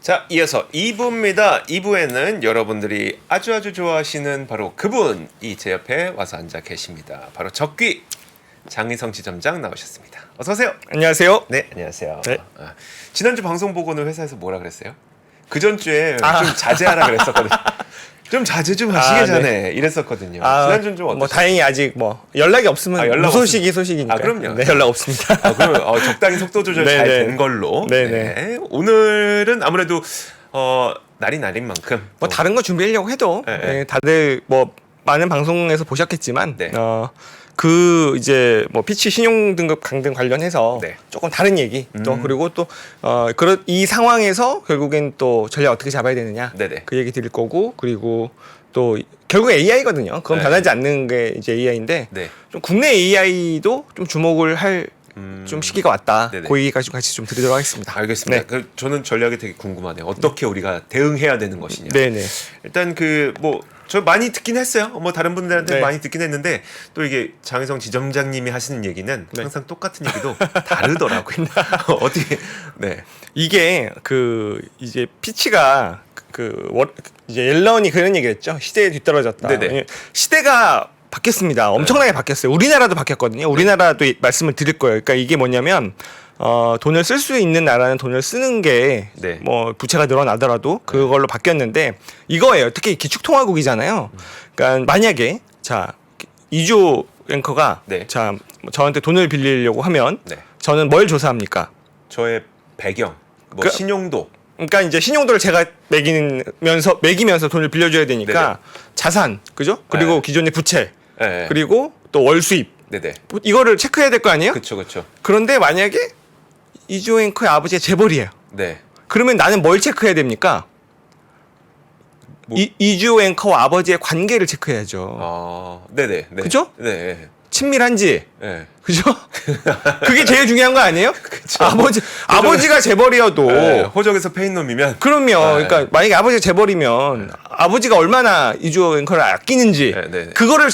자, 이어서 2부입니다. 2부에는 여러분들이 아주 좋아하시는 바로 그분이 제 옆에 와서 앉아 계십니다. 바로 적귀 장희성 지점장 나오셨습니다. 어서 오세요. 안녕하세요. 네, 안녕하세요. 네. 지난주 방송 보고는 회사에서 뭐라 그랬어요? 그 전주에 좀 자제하라 그랬었거든요. 좀 자제 좀 하시게 자네 네. 이랬었거든요. 지난주는 좀 어떠셨어요? 뭐 다행히 아직 뭐 연락이 없으면 연락 무소식이 소식이니까. 그럼요. 네, 연락 없습니다. 그러면 적당히 속도 조절 잘 된 걸로. 네. 오늘은 아무래도 날이 날인 만큼 뭐 다른 거 준비하려고 해도 네. 다들 뭐 많은 방송에서 보셨겠지만 네. 그 이제 뭐 피치 신용 등급 강등 관련해서 네. 조금 다른 얘기 또 그리고 또 그런 이 상황에서 결국엔 또 전략 어떻게 잡아야 되느냐 네네. 그 얘기 드릴 거고 그리고 또 결국 AI거든요. 그건 네. 변하지 않는 게 이제 AI인데 네. 좀 국내 AI도 좀 주목을 할 좀 시기가 왔다. 네네. 그 얘기까지 같이 좀 드리도록 하겠습니다. 알겠습니다. 네. 저는 전략이 되게 궁금하네요. 어떻게 우리가 대응해야 되는 것이냐. 네네. 일단 저 많이 듣긴 했어요. 뭐 다른 분들한테 네. 많이 듣긴 했는데 또 이게 장희성 지점장님이 하시는 얘기는 네. 항상 똑같은 얘기도 다르더라고요. 어떻게? 네. 이게 이제 피치가 이제 옐런이 그런 얘기했죠. 시대에 뒤떨어졌다. 네네. 시대가 바뀌었습니다. 엄청나게 바뀌었어요. 우리나라도 바뀌었거든요. 우리나라도 말씀을 드릴 거예요. 그러니까 이게 뭐냐면 돈을 쓸 수 있는 나라는 돈을 쓰는 게 네. 뭐 부채가 늘어나더라도 그걸로 바뀌었는데 이거예요. 특히 기축통화국이잖아요. 그러니까 만약에 자 이주 앵커가 네. 자 저한테 돈을 빌리려고 하면 네. 저는 뭘 조사합니까? 저의 배경, 뭐 그- 신용도. 그러니까 이제 신용도를 제가 매기면서 돈을 빌려줘야 되니까 네네. 자산, 그죠? 그리고 네. 기존의 부채, 네. 그리고 또 월 수입 네네. 이거를 체크해야 될 거 아니에요? 그렇죠. 그런데 만약에 이주 앵커의 아버지가 재벌이에요. 네. 그러면 나는 뭘 체크해야 됩니까? 뭐- 이주 앵커와 아버지의 관계를 체크해야죠. 네네. 네. 그죠? 네. 친밀한지, 네. 그죠? 그게 제일 중요한 거 아니에요? 그쵸. 아버지가 재벌이어도 네. 호적에서 페인 놈이면. 그럼요. 네. 그러니까 만약에 아버지가 재벌이면 아버지가 얼마나 이주 앵커를 아끼는지 네. 그거를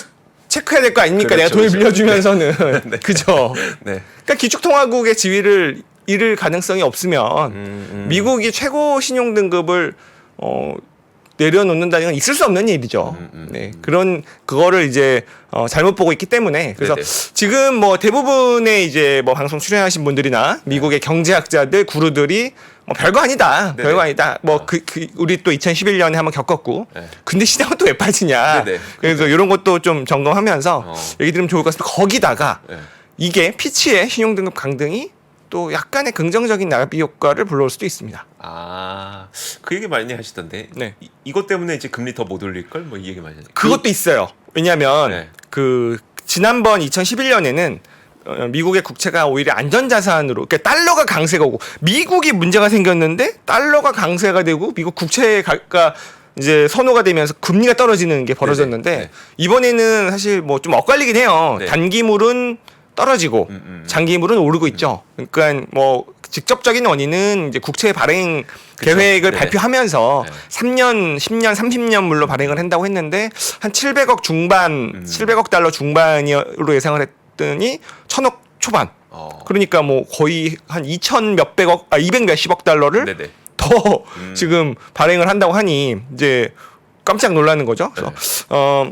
체크해야 될 거 아닙니까? 그렇죠, 내가 돈을 그렇죠. 빌려주면서는 네. 그죠? 네. 그러니까 기축통화국의 지위를 잃을 가능성이 없으면 미국이 최고 신용 등급을 내려놓는다는 건 있을 수 없는 일이죠. 네, 그거를 이제 잘못 보고 있기 때문에 그래서 네네. 지금 뭐 대부분의 이제 뭐 방송 출연하신 분들이나 미국의 경제학자들 구루들이 뭐 별거 아니다, 네네. 별거 아니다. 뭐 우리 또 2011년에 한번 겪었고, 네. 근데 시장은 또 왜 빠지냐? 네네. 그래서 이런 것도 좀 점검하면서 어. 얘기 드리면 좋을 것 같습니다. 거기다가 네. 이게 피치의 신용등급 강등이 또 약간의 긍정적인 나비 효과를 불러올 수도 있습니다. 그 얘기 많이 하시던데. 네. 이것 때문에 이제 금리 더 못 올릴 걸? 뭐 이 얘기 많이 하죠. 그것도 있어요. 왜냐하면 네. 지난번 2011년에는 미국의 국채가 오히려 안전자산으로, 그러니까 달러가 강세가 오고 미국이 문제가 생겼는데 달러가 강세가 되고 미국 국채가 이제 선호가 되면서 금리가 떨어지는 게 벌어졌는데 네네. 네. 이번에는 사실 뭐 좀 엇갈리긴 해요. 네. 단기물은 떨어지고 장기물은 오르고 있죠. 그러니까 뭐 직접적인 원인은 이제 국채 발행 그쵸. 계획을 네. 발표하면서 네. 3년, 10년, 30년 물로 발행을 한다고 했는데 한 700억 중반, 700억 달러 중반으로 예상을 했더니 1000억 초반. 그러니까 뭐 거의 한 2천 몇백억, 200 몇십억 달러를 네네. 더 지금 발행을 한다고 하니 이제 깜짝 놀라는 거죠. 그래서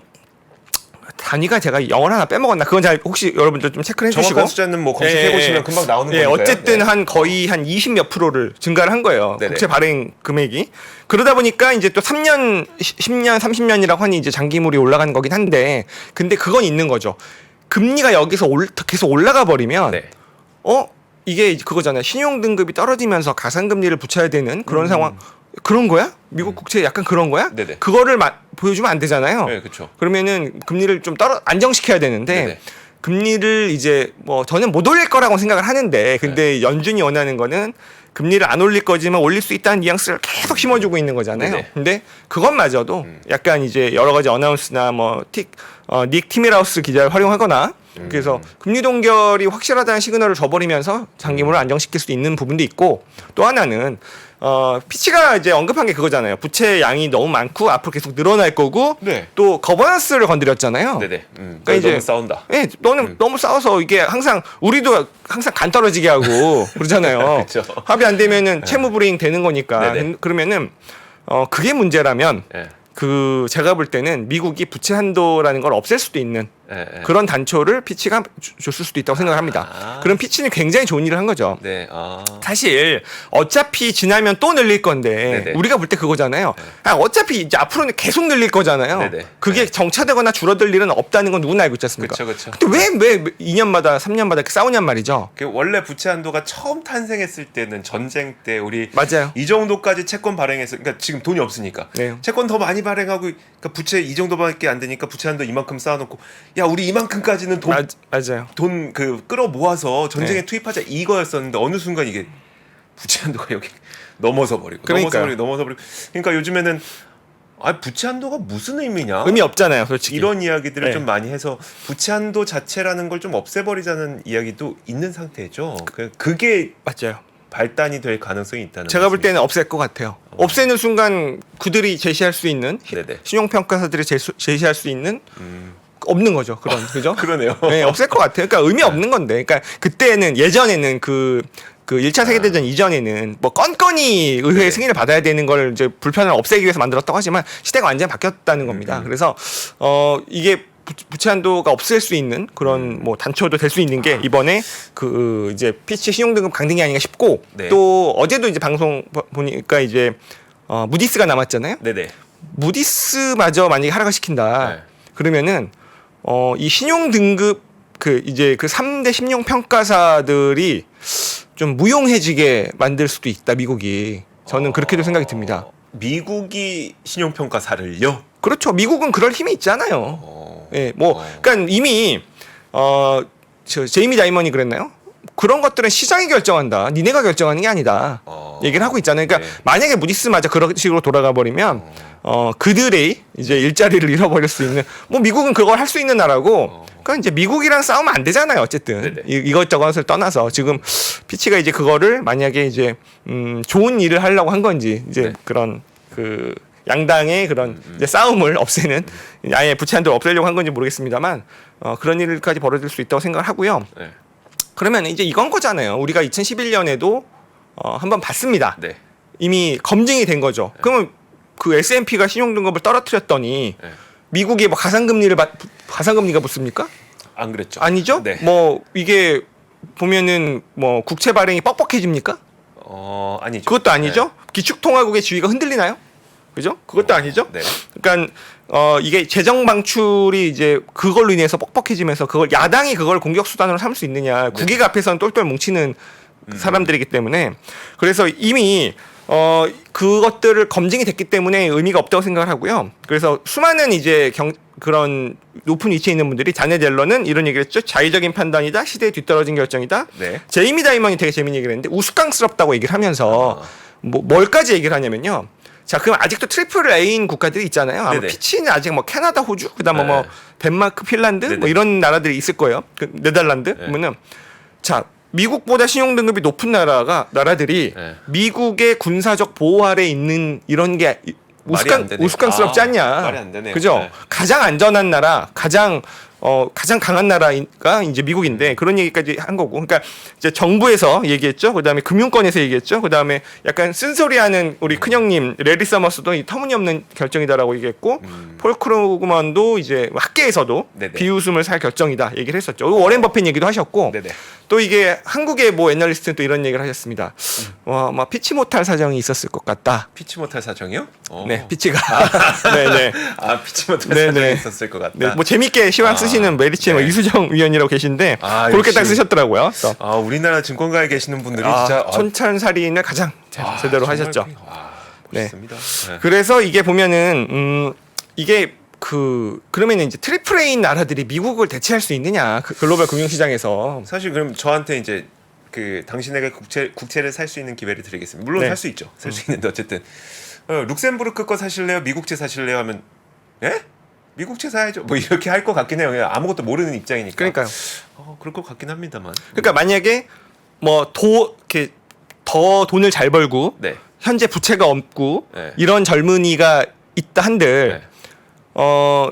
단위가 제가 영어를 하나 빼먹었나? 그건 잘 혹시 여러분들 좀 체크해 주시고. 정확한 숫자는 뭐 검색해 보시면 금방 나오는 거니까요. 어쨌든 네. 한 거의 한 20 몇 프로를 증가를 한 거예요. 네네. 국채 발행 금액이. 그러다 보니까 이제 또 3년, 10년, 30년이라고 하니 이제 장기물이 올라가는 거긴 한데 근데 그건 있는 거죠. 금리가 여기서 계속 올라가 버리면 네. 이게 그거잖아요. 신용 등급이 떨어지면서 가상 금리를 붙여야 되는 그런 상황. 그런 거야? 미국 국채 약간 그런 거야? 네네. 그거를 보여주면 안 되잖아요. 네, 그렇죠. 그러면은 금리를 좀 안정시켜야 되는데 네네. 금리를 이제 뭐 저는 못 올릴 거라고 생각을 하는데 근데 연준이 원하는 거는 금리를 안 올릴 거지만 올릴 수 있다는 뉘앙스를 계속 심어주고 있는 거잖아요. 네네. 근데 그것마저도 약간 이제 여러 가지 어나운스나 닉 티밀하우스 기자를 활용하거나 그래서 금리 동결이 확실하다는 시그널을 줘버리면서 장기물을 안정시킬 수 있는 부분도 있고 또 하나는 피치가 이제 언급한 게 그거잖아요. 부채 양이 너무 많고 앞으로 계속 늘어날 거고 네. 또 거버넌스를 건드렸잖아요. 네네. 그러니까 이제 너무 싸운다. 예, 너는 너무 싸워서 이게 항상 우리도 항상 간 떨어지게 하고 그러잖아요. 그쵸. 합의 안 되면은 채무 불이행 되는 거니까. 네네. 그러면 그게 문제라면 네. 제가 볼 때는 미국이 부채 한도라는 걸 없앨 수도 있는 네. 네. 그런 단초를 피치가 줬을 수도 있다고 생각을 합니다. 아. 그럼 피치는 굉장히 좋은 일을 한 거죠. 네. 아. 사실 어차피 지나면 또 늘릴 건데 네네. 우리가 볼 때 그거잖아요. 어차피 이제 앞으로는 계속 늘릴 거잖아요. 네네. 그게 네. 정차되거나 줄어들 일은 없다는 건 누구나 알고 있지 않습니까? 그렇죠. 근데 왜 2년마다 3년마다 이렇게 싸우냔 말이죠. 원래 부채 한도가 처음 탄생했을 때는 전쟁 때 우리 맞아요. 이 정도까지 채권 발행해서 그러니까 지금 돈이 없으니까 네. 채권 더 많이 발행하고 그러니까 부채 이 정도밖에 안 되니까 부채 한도 이만큼 쌓아놓고 야 우리 이만큼까지는 맞아요. 돈 끌어 모아서 전쟁에 네. 투입하자 이거였었는데 어느 순간 이게 부채 한도가 여기 넘어서 버리고 그러니까요. 넘어서 버리고 그러니까 요즘에는 부채 한도가 무슨 의미냐 의미 없잖아요, 솔직히. 이런 이야기들을 네. 좀 많이 해서 부채 한도 자체라는 걸 좀 없애버리자는 이야기도 있는 상태죠. 그게 맞아요. 발단이 될 가능성이 있다는 제가 볼 말씀이시죠? 때는 없앨 것 같아요. 없애는 순간 그들이 제시할 수 있는 네네. 신용평가사들이 제시할 수 있는 없는 거죠. 그죠? 그러네요. 네, 없앨 것 같아요. 그러니까 의미 없는 건데. 그러니까 그때는 예전에는 그 1차 세계대전 이전에는 뭐 건건이 의회의 네. 승인을 받아야 되는 걸 이제 불편을 없애기 위해서 만들었다고 하지만 시대가 완전히 바뀌었다는 겁니다. 그래서 이게 부채 한도가 없을 수 있는 그런 뭐 단초도 될 수 있는 게 이번에 그 이제 피치 신용등급 강등이 아닌가 싶고 네. 또 어제도 이제 방송 보니까 이제 무디스가 남았잖아요. 네네. 무디스마저 만약에 하락을 시킨다. 네. 그러면은 이 신용 등급 이제 그 3대 신용 평가사들이 좀 무용해지게 만들 수도 있다, 미국이. 저는 그렇게도 생각이 듭니다. 미국이 신용평가사를요? 그렇죠. 미국은 그럴 힘이 있잖아요. 예, 그러니까 이미 제이미 다이먼이 그랬나요? 그런 것들은 시장이 결정한다. 니네가 결정하는 게 아니다. 얘기를 하고 있잖아요. 그러니까 네. 만약에 무디스마저 그런 식으로 돌아가 버리면 그들의 이제 일자리를 잃어버릴 수 있는 미국은 그걸 할 수 있는 나라고. 그러니까 이제 미국이랑 싸우면 안 되잖아요. 어쨌든 네네. 이것저것을 떠나서 지금 피치가 이제 그거를 만약에 이제 좋은 일을 하려고 한 건지 이제 네. 그런 그 양당의 그런 이제 싸움을 없애는 아예 부채 한도를 없애려고 한 건지 모르겠습니다만 그런 일까지 벌어질 수 있다고 생각을 하고요. 네. 그러면 이제 이건 거잖아요. 우리가 2011년에도 한번 봤습니다. 네. 이미 검증이 된 거죠. 그러면 그 S&P가 신용등급을 떨어뜨렸더니 네. 미국이 뭐 가상금리가 붙습니까? 안 그랬죠? 아니죠. 네. 이게 보면은 국채 발행이 뻑뻑해집니까? 아니죠. 그것도 아니죠. 기축통화국의 지위가 흔들리나요? 그죠? 그것도 아니죠. 네. 그러니까 이게 재정 방출이 이제 그걸로 인해서 뻑뻑해지면서 그걸 야당이 그걸 공격 수단으로 삼을 수 있느냐. 국익 앞에서는 똘똘 뭉치는 사람들이기 때문에 그래서 이미 그것들을 검증이 됐기 때문에 의미가 없다고 생각을 하고요. 그래서 수많은 이제 그런 높은 위치에 있는 분들이 자네 델러는 이런 얘기를 했죠. 자의적인 판단이다. 시대에 뒤떨어진 결정이다. 네. 제이미 다이먼이 되게 재밌는 얘기를 했는데 우스꽝스럽다고 얘기를 하면서 뭘까지 얘기를 하냐면요. 자, 그럼 아직도 트리플 A인 국가들이 있잖아요. 아마 네네. 피치는 아직 캐나다, 호주, 그다음에 네. 덴마크, 핀란드 네네. 이런 나라들이 있을 거예요. 네덜란드. 그러면은 자, 미국보다 신용 등급이 높은 나라들이 네. 미국의 군사적 보호 아래 있는 이런 게 말이 안 되네요. 우스꽝스럽지 않냐. 말이 안 되네요. 그죠? 네. 가장 안전한 나라, 가장 강한 나라가 이제 미국인데 그런 얘기까지 한 거고. 그러니까 이제 정부에서 얘기했죠. 그다음에 금융권에서 얘기했죠. 그다음에 약간 쓴소리하는 우리 큰형님 레리 서머스도 이 터무니없는 결정이다라고 얘기했고 폴 크루그먼도 이제 학계에서도 네네. 비웃음을 살 결정이다 얘기를 했었죠. 워렌 버핏 얘기도 하셨고. 네네. 또 이게 한국의 애널리스트는 또 이런 얘기를 하셨습니다. 막 피치 못할 사정이 있었을 것 같다. 피치 못할 사정이요? 네, 피치가. 네네. 피치 못할 네네. 사정이 있었을 것 같다. 네, 재밌게 시황 쓰시는 메리츠 네. 이수정 위원이라고 계신데 그렇게 역시. 딱 쓰셨더라고요. 그래서 우리나라 증권가에 계시는 분들이 진짜 촌철살인을 가장 제대로 정말 하셨죠. 네. 멋있습니다. 네. 그래서 이게 보면은 이게 그러면 이제 트리플 A인 나라들이 미국을 대체할 수 있느냐 글로벌 금융시장에서. 사실 그럼 저한테 이제 당신에게 국채를 살 수 있는 기회를 드리겠습니다. 물론 네. 살 수 있죠. 살 수 있는데 어쨌든 룩셈부르크 거 사실래요? 미국채 사실래요? 하면 예? 미국채 사야죠. 이렇게 할 것 같긴 해요. 그냥 아무것도 모르는 입장이니까. 그러니까요. 그럴 것 같긴 합니다만. 그러니까 만약에 이렇게 더 돈을 잘 벌고 네. 현재 부채가 없고 네. 이런 젊은이가 있다 한들 네.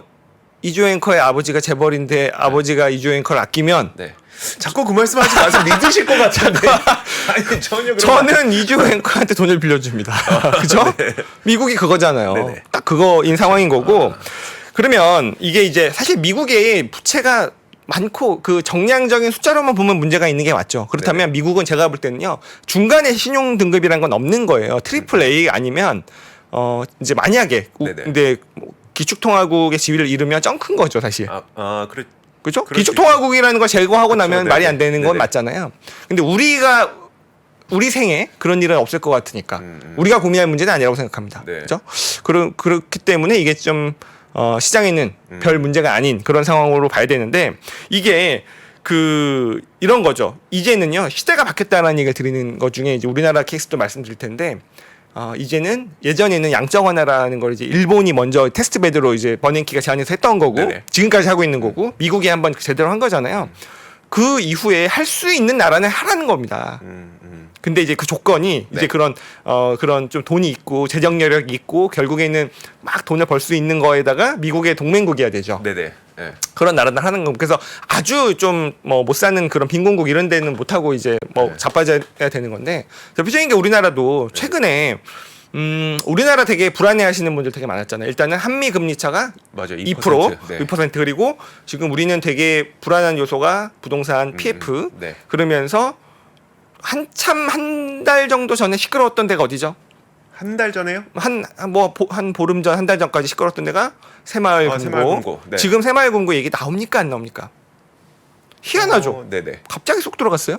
이주호 앵커의 아버지가 재벌인데 아버지가 이주호 앵커를 아끼면 네. 자꾸 그 말씀하지 마세요. 믿으실 것 같은데. 아니 전혀 그런 저는 이주호 앵커한테 돈을 빌려줍니다. 그죠? 미국이 그거잖아요. 네네. 딱 그거인 상황인 거고. 그러면 이게 이제 사실 미국의 부채가 많고 그 정량적인 숫자로만 보면 문제가 있는 게 맞죠. 그렇다면 미국은 제가 볼 때는요 중간에 신용 등급이란 건 없는 거예요. 트리플 A 아니면 이제 만약에 네네. 근데 뭐 기축통화국의 지위를 잃으면 짱 큰 거죠 사실. 그래. 그죠? 그럴 수 기축통화국이라는 걸 제거하고 그렇죠. 나면 네네. 말이 안 되는 건 네네. 맞잖아요. 근데 우리 생에 그런 일은 없을 것 같으니까 우리가 고민할 문제는 아니라고 생각합니다. 네. 그렇죠? 그렇기 때문에 이게 좀 시장에는 별 문제가 아닌 그런 상황으로 봐야 되는데 이게 이런 거죠. 이제는요 시대가 바뀌었다는 얘기를 드리는 것 중에 이제 우리나라 케이스도 말씀드릴 텐데 이제는 예전에는 양적 완화라는 걸 이제 일본이 먼저 테스트 베드로 이제 버냉키가 제안해서 했던 거고 네네. 지금까지 하고 있는 거고 미국이 한번 제대로 한 거잖아요. 그 이후에 할 수 있는 나라는 하라는 겁니다. 근데 이제 그 조건이 네. 이제 그런 좀 돈이 있고 재정 여력이 있고 결국에는 막 돈을 벌 수 있는 거에다가 미국의 동맹국이어야 되죠. 네네. 네. 그런 나라들 하는 거. 그래서 아주 좀 못 사는 그런 빈곤국 이런 데는 못 하고 이제 네. 자빠져야 되는 건데 대표적인 게 우리나라도 최근에 우리나라 되게 불안해하시는 분들 되게 많았잖아요. 일단은 한미 금리 차가 맞아요. 2%, 네. 2% 그리고 지금 우리는 되게 불안한 요소가 부동산 PF 네. 그러면서 한참 한 달 정도 전에 시끄러웠던 데가 어디죠? 한 달 전에요? 한 보름 전 한 달 전까지 시끄러웠던 데가 새마을금고. 새마을금고. 네. 지금 새마을금고 얘기 나옵니까 안 나옵니까? 희한하죠. 네네. 갑자기 쏙 들어갔어요.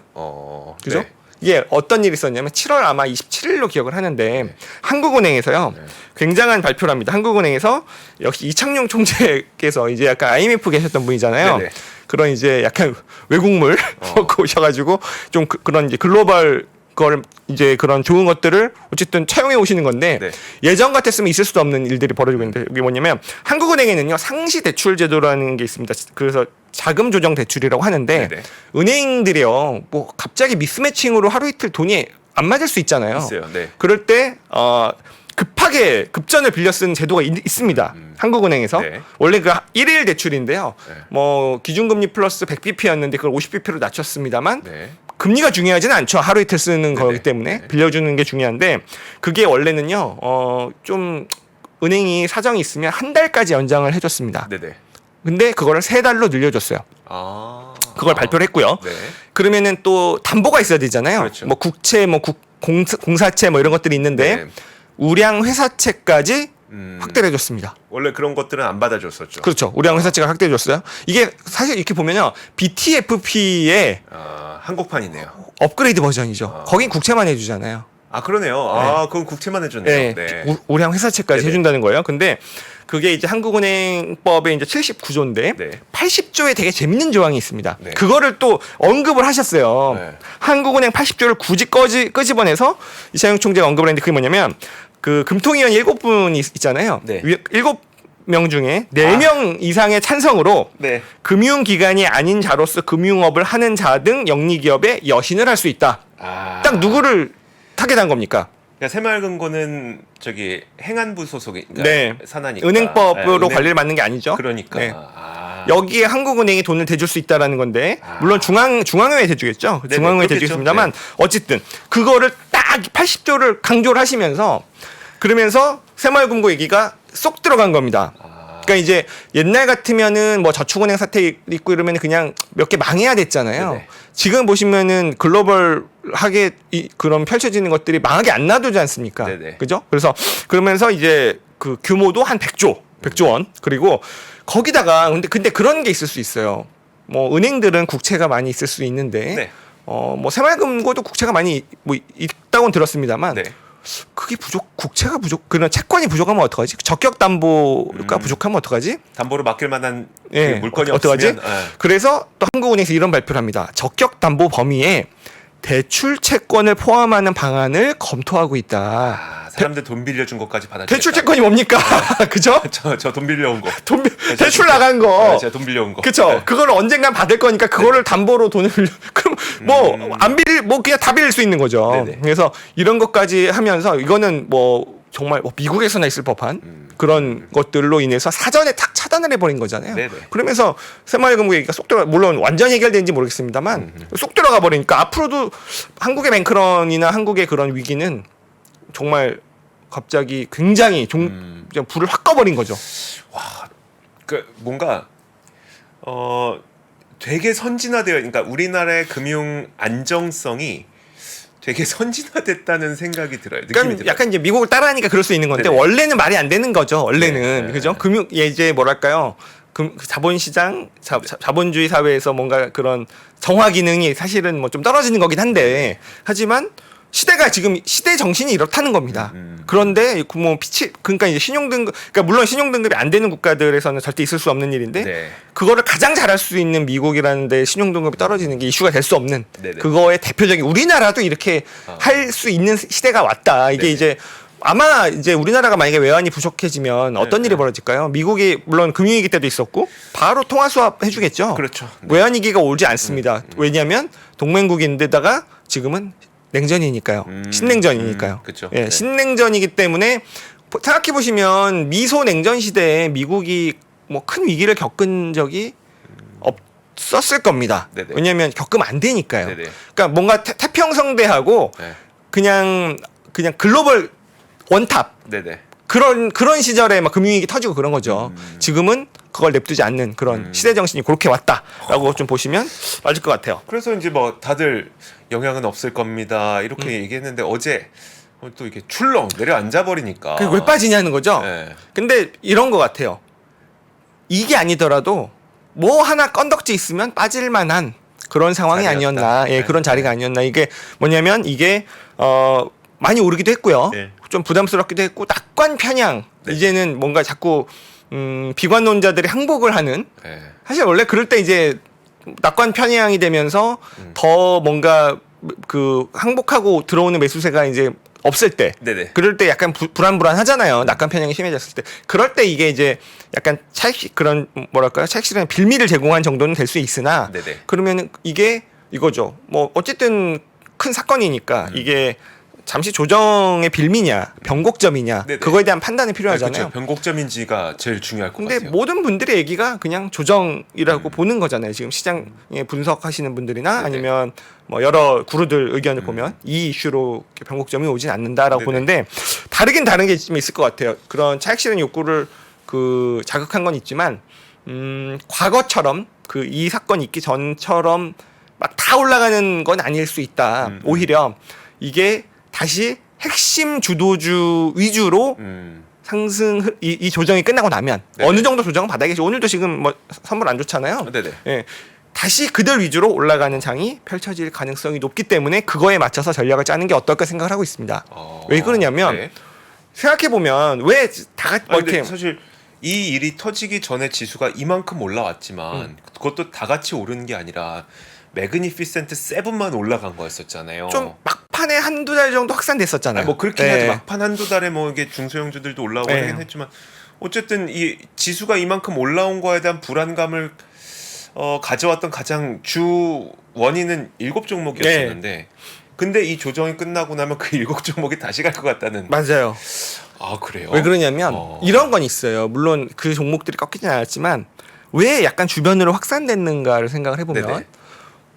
그죠? 네. 이게 어떤 일이 있었냐면 7월 아마 27일로 기억을 하는데 한국은행에서요 굉장한 발표를 합니다. 한국은행에서 역시 이창용 총재께서 이제 약간 IMF 계셨던 분이잖아요. 네네. 그런 이제 약간 외국물 먹고 오셔가지고 좀 그런 이제 글로벌 걸 이제 그런 좋은 것들을 어쨌든 차용해 오시는 건데 네. 예전 같았으면 있을 수도 없는 일들이 벌어지고 있는데 이게 뭐냐면 한국은행에는요 상시 대출 제도라는 게 있습니다. 그래서 자금 조정 대출이라고 하는데 네네. 은행들이요 뭐 갑자기 미스매칭으로 하루 이틀 돈이 안 맞을 수 있잖아요. 있어요. 네. 그럴 때 급하게 급전을 빌려 쓴 제도가 있습니다. 한국은행에서 네. 원래 그 1일 대출인데요. 네. 뭐 기준금리 플러스 100bp였는데 그걸 50bp로 낮췄습니다만 네. 금리가 중요하지는 않죠. 하루 이틀 쓰는 거기 때문에 네. 빌려주는 게 중요한데 그게 원래는요 좀 은행이 사정이 있으면 한 달까지 연장을 해줬습니다. 네네. 근데 그거를 3달로 늘려줬어요. 그걸 발표를 했고요. 네. 그러면은 또 담보가 있어야 되잖아요. 그렇죠. 뭐 국채, 뭐 공사채 뭐 이런 것들이 있는데 네. 우량 회사채까지 확대를 해줬습니다. 원래 그런 것들은 안 받아줬었죠. 그렇죠. 우량 회사채가 확대해줬어요. 이게 사실 이렇게 보면요, BTFP의 한국판이네요. 업그레이드 버전이죠. 거긴 국채만 해주잖아요. 그러네요. 그건 국채만 해줬네요. 네. 우량 회사채까지 네네. 해준다는 거예요. 근데 그게 이제 한국은행법의 이제 79조인데 네. 80조에 되게 재밌는 조항이 있습니다. 네. 그거를 또 언급을 하셨어요. 네. 한국은행 80조를 굳이 끄집어내서 이창용 총재가 언급을 했는데 그게 뭐냐면 그 금통위원 7분이 있잖아요. 네. 7명 중에 4명 이상의 찬성으로 네. 금융기관이 아닌 자로서 금융업을 하는 자 등 영리기업에 여신을 할 수 있다. 딱 누구를 타겟한 겁니까? 그러니까 새마을금고는 저기 행안부 소속인가? 네. 산하니까. 은행법으로 은행- 관리를 받는 게 아니죠. 그러니까. 네. 여기에 한국은행이 돈을 대줄 수 있다라는 건데 물론 중앙회에 대주겠죠. 네네, 중앙회에 그렇겠죠. 대주겠습니다만 어쨌든 그거를 딱 80조를 강조를 하시면서 그러면서 새마을금고 얘기가 쏙 들어간 겁니다. 그러니까 이제 옛날 같으면은 뭐 저축은행 사태 있고 이러면 그냥 몇 개 망해야 됐잖아요. 네네. 지금 보시면은 글로벌하게 그런 펼쳐지는 것들이 망하게 안 놔두지 않습니까? 네네. 그죠? 그래서 그러면서 이제 그 규모도 한 100조 원. 그리고 거기다가 근데 그런 게 있을 수 있어요. 뭐 은행들은 국채가 많이 있을 수 있는데 네. 뭐 새마을금고도 국채가 많이 뭐 있다고는 들었습니다만 네. 그게 국채가 그런 채권이 부족하면 어떡하지? 적격 담보가 부족하면 어떡하지? 담보로 맡길 만한 그 예, 물건이 어떡하지? 없으면 그래서 또 한국은행에서 이런 발표를 합니다. 적격 담보 범위에 대출 채권을 포함하는 방안을 검토하고 있다. 사람들 돈 빌려준 것까지 받아주겠다. 대출 채권이 뭡니까? 그죠? 저 돈 빌려온 거. 대출 나간 거. 네, 제가 돈 빌려온 거. 그쵸? 네. 그걸 언젠간 받을 거니까 그거를 담보로 돈을 빌려. 그럼 뭐 안 빌릴 뭐 그냥 다 빌릴 수 있는 거죠. 네네. 그래서 이런 것까지 하면서 이거는 뭐 정말 뭐 미국에서나 있을 법한 그런 것들로 인해서 사전에 탁 차단을 해버린 거잖아요. 네네. 그러면서 새마을금고 얘기가 쏙 들어가, 물론 완전히 해결되는지 모르겠습니다만 쏙 들어가 버리니까 앞으로도 한국의 뱅크런이나 한국의 그런 위기는 정말 갑자기 굉장히 그냥 불을 확 꺼버린 거죠. 그 뭔가 되게 선진화되어, 그러니까 우리나라의 금융 안정성이 되게 선진화됐다는 생각이 들어요. 느낌이 그러니까 들어요. 약간 이제 미국을 따라하니까 그럴 수 있는 건데 네네. 원래는 말이 안 되는 거죠. 원래는 네. 그죠? 금융 이제 뭐랄까요? 자본시장, 자본주의 사회에서 뭔가 그런 정화 기능이 사실은 뭐 좀 떨어지는 거긴 한데 하지만 시대가 지금 시대 정신이 이렇다는 겁니다. 그런데 뭐 그러니까 이제 신용등급, 그러니까 물론 신용등급이 안 되는 국가들에서는 절대 있을 수 없는 일인데 네. 그거를 가장 잘할 수 있는 미국이라는데 신용등급이 떨어지는 게 이슈가 될 수 없는 네네. 그거의 대표적인 우리나라도 이렇게 할 수 있는 시대가 왔다. 이게 네네. 이제 아마 이제 우리나라가 만약에 외환이 부족해지면 어떤 일이 벌어질까요? 미국이 물론 금융위기 때도 있었고 바로 통화 수합 해주겠죠. 그렇죠. 외환위기가 오지 않습니다. 왜냐하면 동맹국인데다가 지금은 냉전이니까요. 신냉전이니까요. 그쵸. 예, 네. 신냉전이기 때문에 생각해 보시면 미소 냉전 시대에 미국이 뭐 큰 위기를 겪은 적이 없었을 겁니다. 네네. 왜냐하면 겪으면 안 되니까요. 네네. 그러니까 뭔가 태평성대하고 네. 그냥 글로벌 원탑 네네. 그런 시절에 막 금융위기 터지고 그런 거죠. 지금은 그걸 냅두지 않는 그런 시대 정신이 그렇게 왔다라고 좀 보시면 맞을 것 같아요. 그래서 이제 뭐 다들 영향은 없을 겁니다 이렇게 얘기했는데 어제 또 이게 출렁 내려앉아 버리니까. 그게 왜 빠지냐는 거죠. 네. 근데 이런 것 같아요. 이게 아니더라도 뭐 하나 건덕지 있으면 빠질 만한 그런 상황이 자리였다. 아니었나. 예, 네. 그런 자리가 아니었나. 이게 뭐냐면 이게 많이 오르기도 했고요. 네. 좀 부담스럽기도 했고 낙관 편향. 네. 이제는 뭔가 자꾸 비관론자들이 항복을 하는. 네. 사실 원래 그럴 때 이제 낙관 편향이 되면서 더 뭔가 그 항복하고 들어오는 매수세가 이제 없을 때, 네네. 그럴 때 약간 불안불안하잖아요. 낙관 편향이 심해졌을 때, 그럴 때 이게 이제 약간 그런 뭐랄까요, 차익 실현의 빌미를 제공한 정도는 될 수 있으나, 네네. 그러면은 이게 이거죠. 뭐 어쨌든 큰 사건이니까 이게 잠시 조정의 빌미냐, 변곡점이냐, 네네. 그거에 대한 판단이 필요하잖아요. 그렇죠. 변곡점인지가 제일 중요할 것 근데 같아요. 모든 분들의 얘기가 그냥 조정이라고 보는 거잖아요. 지금 시장에 분석하시는 분들이나 네네. 아니면 뭐 여러 구루들 의견을 보면 이 이슈로 이렇게 변곡점이 오진 않는다라고 네네. 보는데 다른 게 좀 있을 것 같아요. 그런 차익 실현 욕구를 자극한 건 있지만 과거처럼 이 사건이 있기 전처럼 막 다 올라가는 건 아닐 수 있다. 오히려 이게 다시 핵심 주도주 위주로 상승 이 조정이 끝나고 나면 네네. 어느 정도 조정은 받아야겠죠. 오늘도 지금 뭐 선물 안 좋잖아요. 네네. 예. 다시 그들 위주로 올라가는 장이 펼쳐질 가능성이 높기 때문에 그거에 맞춰서 전략을 짜는 게 어떨까 생각을 하고 있습니다. 왜 그러냐면 네. 생각해 보면 왜 다 같이 아니, 근데 이렇게 사실 이 일이 터지기 전에 지수가 이만큼 올라왔지만 그것도 다 같이 오르는 게 아니라 매그니피센트 7만 올라간 거였었잖아요. 좀 막판에 한두 달 정도 확산됐었잖아요. 아니, 뭐 그렇긴 네. 하지 막판 한두 달에 뭐 이게 중소형주들도 올라오고 네. 하긴 했지만 어쨌든 이 지수가 이만큼 올라온 거에 대한 불안감을 가져왔던 가장 주 원인은 7종목이었었는데 근데 이 조정이 끝나고 나면 그 7종목이 다시 갈 것 같다는. 맞아요. 아 그래요? 왜 그러냐면 이런 건 있어요. 물론 그 종목들이 꺾이진 않았지만 왜 약간 주변으로 확산됐는가를 생각을 해보면 네네.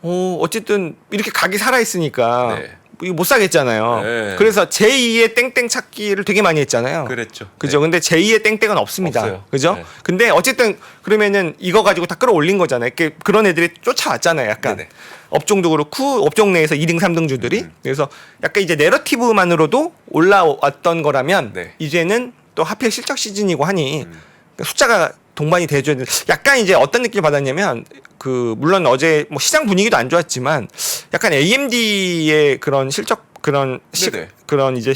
어쨌든 이렇게 각이 살아있으니까 네. 이거 못 사겠잖아요. 네. 그래서 제2의 땡땡 찾기를 되게 많이 했잖아요. 그랬죠. 그죠? 네. 근데 제2의 땡땡은 없습니다. 없어요. 그죠? 네. 근데 어쨌든 그러면은 이거 가지고 다 끌어올린 거잖아요. 그런 애들이 쫓아왔잖아요. 약간 네네. 업종도 그렇고 업종 내에서 2등, 3등 주들이. 그래서 약간 이제 내러티브만으로도 올라왔던 거라면 네. 이제는 또 하필 실적 시즌이고 하니 숫자가 동반이 돼줘야 돼. 약간 이제 어떤 느낌을 받았냐면 물론 어제 뭐 시장 분위기도 안 좋았지만 약간 AMD의 그런 실적 그런 네네. 그런 이제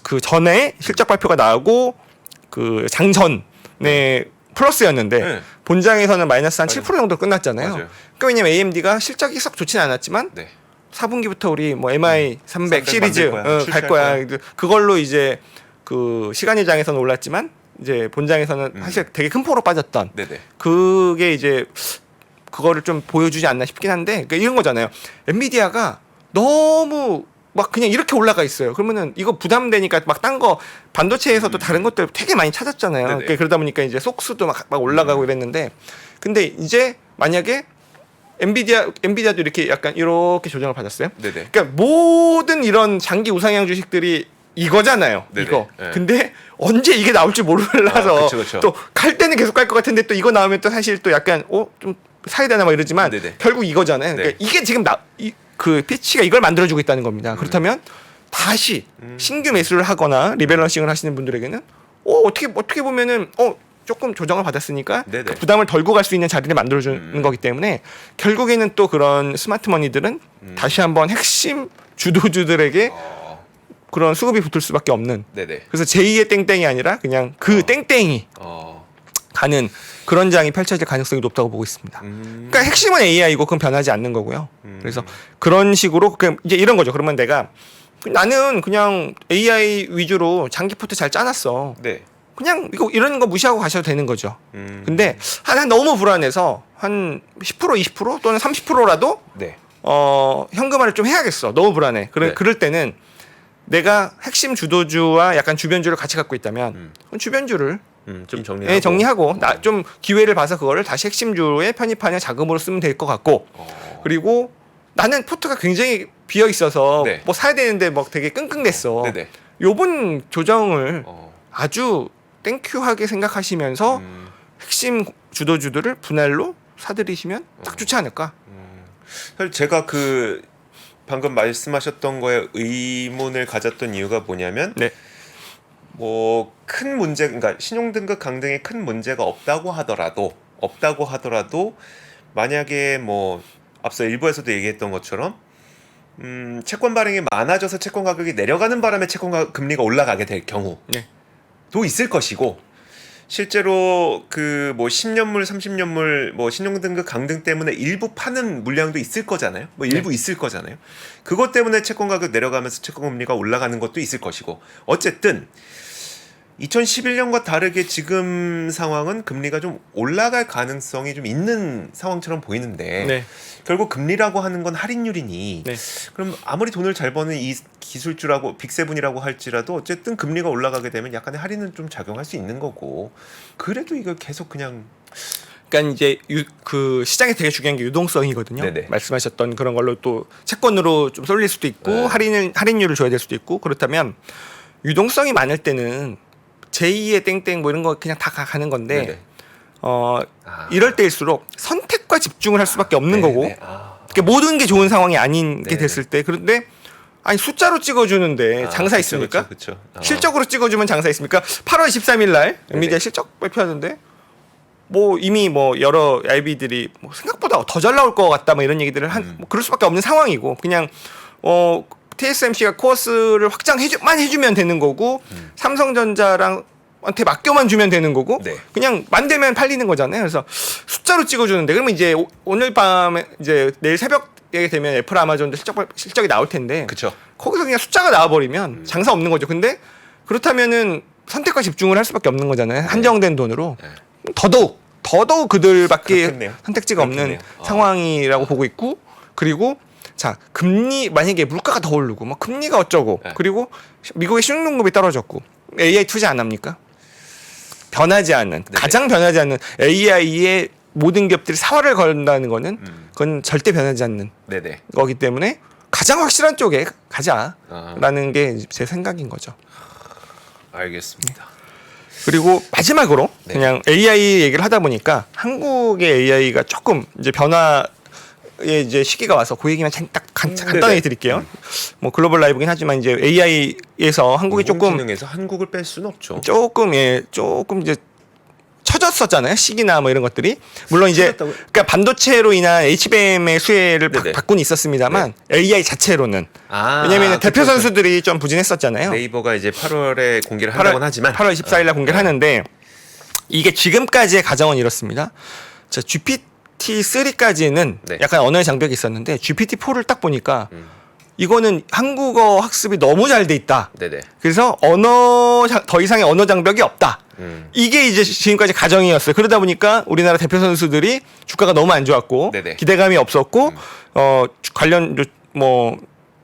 그 전에 실적 발표가 나오고 그 장전에 플러스였는데 네. 본장에서는 마이너스 한 맞아요. 7% 정도 끝났잖아요. 맞아요. 그러니까 왜냐면 AMD가 실적이 썩 좋지는 않았지만 네. 4분기부터 우리 뭐 MI 300 시리즈 만들 거야. 갈 출시할 거야. 그걸로 이제 그 시간예장에서는 올랐지만 이제 본장에서는 사실 되게 큰 폭으로 빠졌던 네네. 그게 이제 그거를 좀 보여주지 않나 싶긴 한데 그러니까 이런 거잖아요. 엔비디아가 너무 막 그냥 이렇게 올라가 있어요. 그러면은 이거 부담되니까 막 딴 거 반도체에서도 다른 것들 되게 많이 찾았잖아요. 네네. 그러니까 그러다 보니까 이제 속수도 막 올라가고 이랬는데 근데 이제 만약에 엔비디아도 이렇게 약간 이렇게 조정을 받았어요. 네네. 그러니까 모든 이런 장기 우상향 주식들이 이거잖아요. 네네. 이거. 네. 근데 언제 이게 나올지 몰라서 그쵸. 또 갈 때는 계속 갈 것 같은데 또 이거 나오면 또 사실 또 약간 좀 사야 되나 막 이러지만 네네. 결국 이거잖아요. 그러니까 네. 이게 지금 그 피치가 이걸 만들어주고 있다는 겁니다. 그렇다면 다시 신규 매수를 하거나 리밸런싱을 하시는 분들에게는 어떻게 보면은 조금 조정을 받았으니까 네네. 그 부담을 덜고 갈 수 있는 자리를 만들어주는 거기 때문에 결국에는 또 그런 스마트머니들은 다시 한번 핵심 주도주들에게 그런 수급이 붙을 수밖에 없는 네네. 그래서 제2의 땡땡이 아니라 그냥 그 땡땡이 가는 그런 장이 펼쳐질 가능성이 높다고 보고 있습니다. 그러니까 핵심은 AI고 그건 변하지 않는 거고요. 그래서 그런 식으로 그냥 이제 이런 거죠. 그러면 나는 그냥 AI 위주로 장기 포트 잘 짜놨어. 네. 그냥 이런 거 무시하고 가셔도 되는 거죠. 근데 한 너무 불안해서 한 10% 20% 또는 30%라도 네. 현금화를 좀 해야겠어. 너무 불안해. 네. 그럴 때는 내가 핵심 주도주와 약간 주변주를 같이 갖고 있다면 그럼 주변주를 좀 정리하고. 정리하고 좀 기회를 봐서 그거를 다시 핵심주에 편입하냐 자금으로 쓰면 될 것 같고 그리고 나는 포트가 굉장히 비어 있어서 네. 뭐 사야 되는데 막 되게 끙끙댔어. 네네. 요번 조정을 아주 땡큐하게 음. 생각하시면서 핵심 주도주들을 분할로 사들이시면 딱 좋지 않을까. 사실 제가 그 방금 말씀하셨던 거에 의문을 가졌던 이유가 뭐냐면 네. 뭐 큰 문제, 그러니까 신용등급 강등에 큰 문제가 없다고 하더라도 만약에 뭐 앞서 일부에서도 얘기했던 것처럼 채권 발행이 많아져서 채권 가격이 내려가는 바람에 채권 금리가 올라가게 될 경우도 네. 있을 것이고 실제로 그 뭐 10년물, 30년물 뭐 신용등급 강등 때문에 일부 파는 물량도 있을 거잖아요. 뭐 일부 있을 거잖아요. 그것 때문에 채권 가격 내려가면서 채권 금리가 올라가는 것도 있을 것이고 어쨌든 2011년과 다르게 지금 상황은 금리가 좀 올라갈 가능성이 좀 있는 상황처럼 보이는데 네. 결국 금리라고 하는 건 할인율이니 네. 그럼 아무리 돈을 잘 버는 이 기술주라고 빅세븐이라고 할지라도 어쨌든 금리가 올라가게 되면 약간의 할인은 좀 작용할 수 있는 거고 그래도 이걸 계속 그냥 그러니까 이제 그 시장에 되게 중요한 게 유동성이거든요. 네네. 말씀하셨던 그런 걸로 또 채권으로 좀 쏠릴 수도 있고 네. 할인율을 줘야 될 수도 있고 그렇다면 유동성이 많을 때는 제2의 땡땡 뭐 이런 거 그냥 다 가는 건데 네네. 이럴 때일수록 선택과 집중을 할 수밖에 없는 거고 네네. 그러니까 모든 게 좋은 상황이 아닌 게 네네. 됐을 때 그런데 아니 숫자로 찍어주는데 장사 있습니까? 그쵸. 실적으로 찍어주면 장사 있습니까? 8월 13일 날 엔비디아 실적 발표하는데 뭐 이미 뭐 여러 IB들이 뭐 생각보다 더 잘 나올 것 같다 뭐 이런 얘기들을 뭐 그럴 수밖에 없는 상황이고 그냥 TSMC가 코어스를 확장만 해주면 되는 거고 삼성전자랑 한테 맡겨만 주면 되는 거고 네. 그냥 만들면 팔리는 거잖아요. 그래서 숫자로 찍어주는데 그러면 이제 오늘 밤에 이제 내일 새벽에 되면 애플 아마존도 실적이 나올 텐데 그쵸. 거기서 그냥 숫자가 나와버리면 장사 없는 거죠. 근데 그렇다면은 선택과 집중을 할 수밖에 없는 거잖아요. 한정된 돈으로 네. 더더욱 그들밖에 그렇겠네요. 선택지가 없는 그렇겠네요. 상황이라고 보고 있고 그리고 자 금리 만약에 물가가 더 오르고 뭐 금리가 어쩌고 네. 그리고 미국의 신용등급이 떨어졌고 AI 투자 안 합니까? 변하지 않는 가장 변하지 않는 AI의 모든 기업들이 사활을 걸는다는 거는 그건 절대 변하지 않는 네네. 거기 때문에 가장 확실한 쪽에 가자라는 게 제 생각인 거죠. 알겠습니다. 그리고 마지막으로 네. 그냥 AI 얘기를 하다 보니까 한국의 AI가 조금 이제 변화의 이제 시기가 와서 그 얘기만 간단하게 네네. 드릴게요. 뭐 글로벌 라이브긴 하지만 이제 AI에서 한국이 조금 인공지능에서 한국을 뺄 수는 없죠. 조금 이제 처졌었잖아요. 시기나 뭐 이런 것들이 물론 이제 처졌다고요? 그러니까 반도체로 인한 HBM의 수혜를 네네. 바꾼 있었습니다만 AI 자체로는 아, 왜냐하면 대표 그쵸. 선수들이 좀 부진했었잖아요. 네이버가 이제 8월에 공개를 하려고 하지만 8월 24일 날 공개를 하는데 이게 지금까지의 가정은 이렇습니다. 자, GPT GPT-3까지는 네. 약간 언어의 장벽이 있었는데 GPT-4를 딱 보니까 이거는 한국어 학습이 너무 잘 돼 있다. 네네. 그래서 더 이상의 언어 장벽이 없다. 이게 이제 지금까지 가정이었어요. 그러다 보니까 우리나라 대표 선수들이 주가가 너무 안 좋았고 네네. 기대감이 없었고 관련 뭐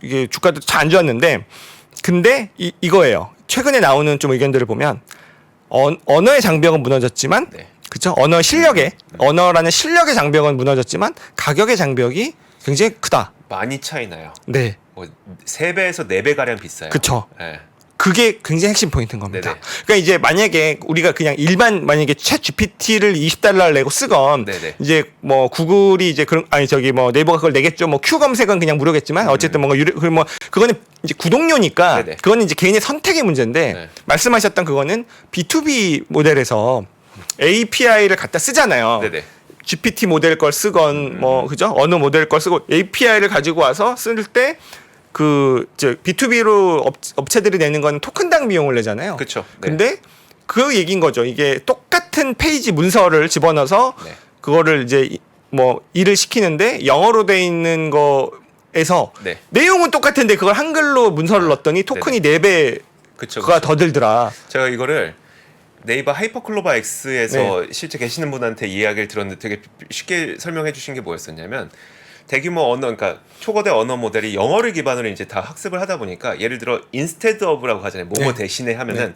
이게 주가도 잘 안 좋았는데 근데 이거예요. 최근에 나오는 좀 의견들을 보면 언어의 장벽은 무너졌지만 네. 그렇죠? 언어라는 실력의 장벽은 무너졌지만 가격의 장벽이 굉장히 크다. 많이 차이 나요. 네. 뭐 3배에서 4배 가량 비싸요. 그쵸. 네. 그게 굉장히 핵심 포인트인 겁니다. 네네. 그러니까 이제 만약에 우리가 그냥 만약에 챗 GPT를 $20를 내고 쓰건 네네. 이제 뭐 구글이 이제 뭐 네이버가 그걸 내겠죠. 뭐 Q 검색은 그냥 무료겠지만 어쨌든 뭔가 그거는 이제 구독료니까 네네. 그거는 이제 개인의 선택의 문제인데 네. 말씀하셨던 그거는 B2B 모델에서 API를 갖다 쓰잖아요. 네네. GPT 모델 걸 쓰건 뭐 그죠? 어느 모델 걸 쓰고 API를 가지고 와서 쓸 때 B2B로 업체들이 내는 건 토큰당 비용을 내잖아요. 그쵸. 네. 근데 그 얘기인 거죠. 이게 똑같은 페이지 문서를 집어넣어서 네. 그거를 이제 뭐 일을 시키는데 영어로 돼 있는 거에서 네. 내용은 똑같은데 그걸 한글로 문서를 넣었더니 토큰이 4배가 그쵸. 더 들더라. 제가 이거를 네이버 하이퍼클로바 X에서 실제 계시는 분한테 이야기를 들었는데 되게 쉽게 설명해 주신 게 뭐였었냐면 대규모 언어, 그러니까 초거대 언어 모델이 영어를 기반으로 이제 다 학습을 하다 보니까 예를 들어 instead of라고 하잖아요. 뭐뭐 대신에 하면은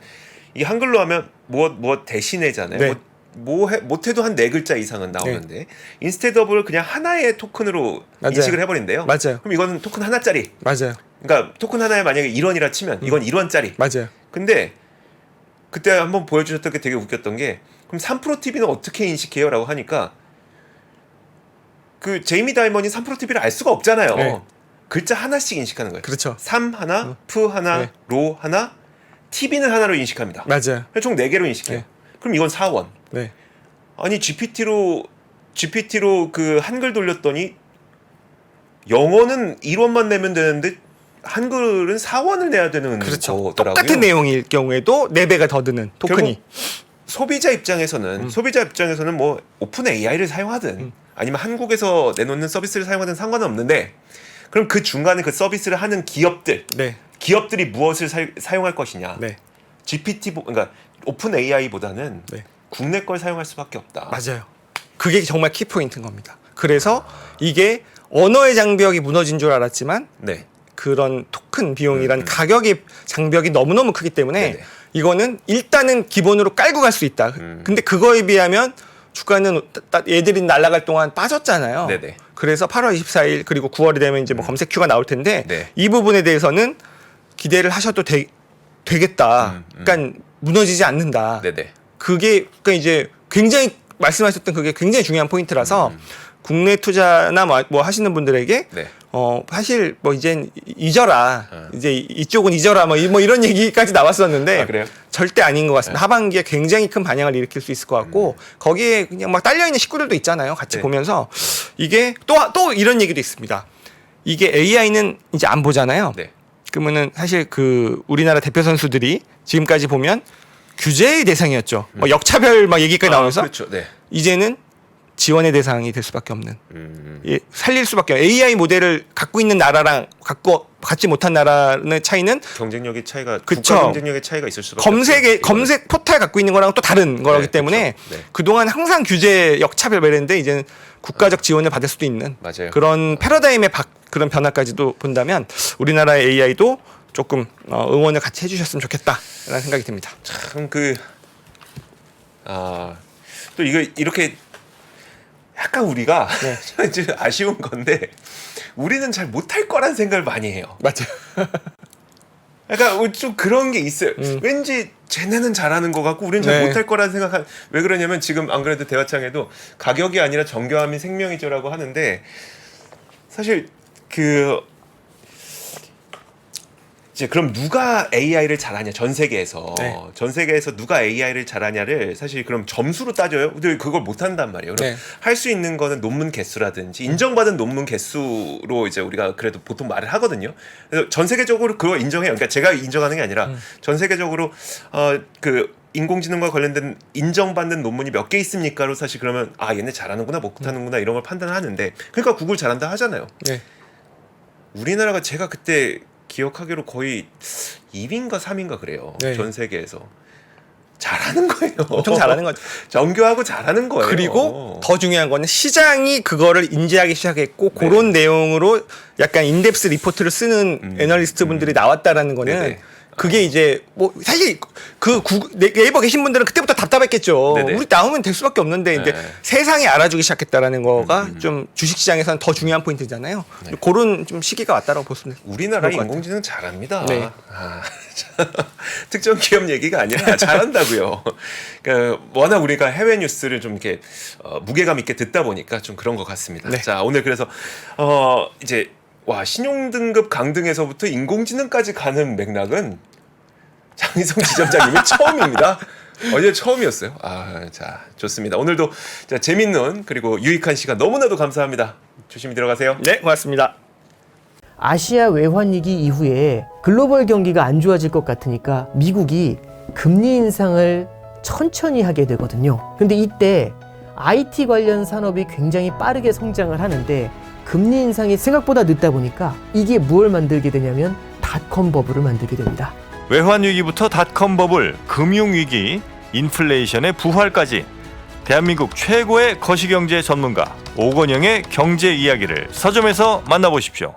이게 한글로 하면 뭐 대신에잖아요. 네. 못해도 한 4글자 이상은 나오는데 instead of를 그냥 하나의 토큰으로 맞아요. 인식을 해버린대요. 맞아요. 그럼 이거는 토큰 하나짜리. 맞아요. 그러니까 토큰 하나에 만약에 1원이라 치면 이건 1원짜리. 맞아요. 근데 그때 한번 보여주셨던 게 되게 웃겼던 게 그럼 3프로 TV는 어떻게 인식해요? 라고 하니까 그 제이미 다이먼이 3프로 TV를 알 수가 없잖아요. 네. 글자 하나씩 인식하는 거예요. 그렇죠. 3 하나, 프 하나, 네. 로 하나, TV는 하나로 인식합니다. 맞아요. 총 4개로 인식해요. 네. 그럼 이건 4원. 네. 아니 GPT로 그 한글 돌렸더니 영어는 1원만 내면 되는데 한글은 4원을 내야 되는 그렇죠. 거더라고요. 똑같은 내용일 경우에도 4배가 더 드는 토큰이. 소비자 입장에서는 뭐 오픈 AI를 사용하든 아니면 한국에서 내놓는 서비스를 사용하든 상관은 없는데 그럼 그 중간에 그 서비스를 하는 기업들이 무엇을 사용할 것이냐? 네. 그러니까 오픈 AI보다는 네. 국내 걸 사용할 수밖에 없다. 맞아요. 그게 정말 키포인트인 겁니다. 그래서 이게 언어의 장벽이 무너진 줄 알았지만 네. 그런 토큰 비용이란 가격의 장벽이 너무너무 크기 때문에 네네. 이거는 일단은 기본으로 깔고 갈 수 있다. 근데 그거에 비하면 주가는 얘들이 날아갈 동안 빠졌잖아요. 네네. 그래서 8월 24일 그리고 9월이 되면 이제 뭐 검색 큐가 나올 텐데 네. 이 부분에 대해서는 기대를 하셔도 되겠다. 그러니까 무너지지 않는다. 네네. 그게 그러니까 이제 굉장히 말씀하셨던 그게 굉장히 중요한 포인트라서 국내 투자나 뭐 하시는 분들에게 네. 사실 뭐 이젠 잊어라. 이제 이쪽은 잊어라 뭐 이런 얘기까지 나왔었는데 아, 그래요? 절대 아닌 것 같습니다. 하반기에 굉장히 큰 반향을 일으킬 수 있을 것 같고 거기에 그냥 막 딸려 있는 식구들도 있잖아요. 같이 네. 보면서 이게 또 이런 얘기도 있습니다. 이게 AI는 이제 안 보잖아요. 네. 그러면은 사실 그 우리나라 대표 선수들이 지금까지 보면 규제의 대상이었죠. 뭐 역차별 막 얘기까지 나오면서 그렇죠. 네. 이제는 지원의 대상이 될 수밖에 없는 살릴 수밖에 없는 AI 모델을 갖고 있는 나라랑 갖지 못한 나라의 차이는 경쟁력의 차이가 그쵸. 국가 경쟁력의 차이가 있을 수밖에 없죠. 검색 포탈 갖고 있는 거랑 또 다른 거기 때문에 그쵸. 네. 그동안 항상 규제 역차별했는데 이제는 국가적 지원을 받을 수도 있는 맞아요. 그런 패러다임의 그런 변화까지도 본다면 우리나라의 AI도 조금 응원을 같이 해주셨으면 좋겠다라는 생각이 듭니다. 참 또 이렇게 약간 우리가 좀 아쉬운 건데 우리는 잘 못할 거란 생각을 많이 해요. 맞아요. 약간 좀 그런 게 있어요. 왠지 쟤네는 잘하는 것 같고 우리는 잘 네. 못할 거라는 생각. 왜 그러냐면 지금 안 그래도 대화창에도 가격이 아니라 정교함이 생명이죠라고 하는데 사실 이제 그럼 누가 AI를 잘하냐 전 세계에서 네. 전 세계에서 누가 AI를 잘하냐를 사실 그럼 점수로 따져요. 근데 그걸 못 한단 말이에요. 그럼 네. 할 수 있는 거는 논문 개수라든지 인정받은 논문 개수로 이제 우리가 그래도 보통 말을 하거든요. 그래서 전 세계적으로 그거 인정해요. 그러니까 제가 인정하는 게 아니라 전 세계적으로 그 인공지능과 관련된 인정받는 논문이 몇 개 있습니까로 사실 그러면 아 얘네 잘하는구나 못하는구나 이런 걸 판단하는데 그러니까 구글 잘한다 하잖아요. 네. 우리나라가 제가 그때 기억하기로 거의 2위인가 3위인가 그래요. 네. 전 세계에서 잘하는 거예요. 엄청 잘하는 거죠. 정교하고 잘하는 거예요. 그리고 더 중요한 거는 시장이 그거를 인지하기 시작했고 네. 그런 내용으로 약간 인덱스 리포트를 쓰는 애널리스트 분들이 나왔다라는 거는 네네. 그게 이제 뭐 사실 그 네이버 계신 분들은 그때부터 답답했겠죠. 네네. 우리 나오면 될 수밖에 없는데 이제 네. 세상이 알아주기 시작했다라는 거가 좀 주식 시장에서는 더 중요한 포인트잖아요. 네. 그런 좀 시기가 왔다라고 보시면 우리나라 그럴 것 인공지능 잘합니다. 네. 아, 특정 기업 얘기가 아니라 잘한다고요. 그러니까 워낙 우리가 해외 뉴스를 좀 이렇게 무게감 있게 듣다 보니까 좀 그런 것 같습니다. 네. 자 오늘 그래서 이제 와 신용등급 강등에서부터 인공지능까지 가는 맥락은 장희성 지점장님이 처음입니다. 어제 처음이었어요. 자 좋습니다. 오늘도 자, 재밌는 그리고 유익한 시간 너무나도 감사합니다. 조심히 들어가세요. 네, 고맙습니다. 아시아 외환위기 이후에 글로벌 경기가 안 좋아질 것 같으니까 미국이 금리 인상을 천천히 하게 되거든요. 근데 이때 IT 관련 산업이 굉장히 빠르게 성장을 하는데 금리 인상이 생각보다 늦다 보니까 이게 무엇을 만들게 되냐면 닷컴 버블을 만들게 됩니다. 외환위기부터 닷컴 버블, 금융위기, 인플레이션의 부활까지 대한민국 최고의 거시경제 전문가 오건영의 경제 이야기를 서점에서 만나보십시오.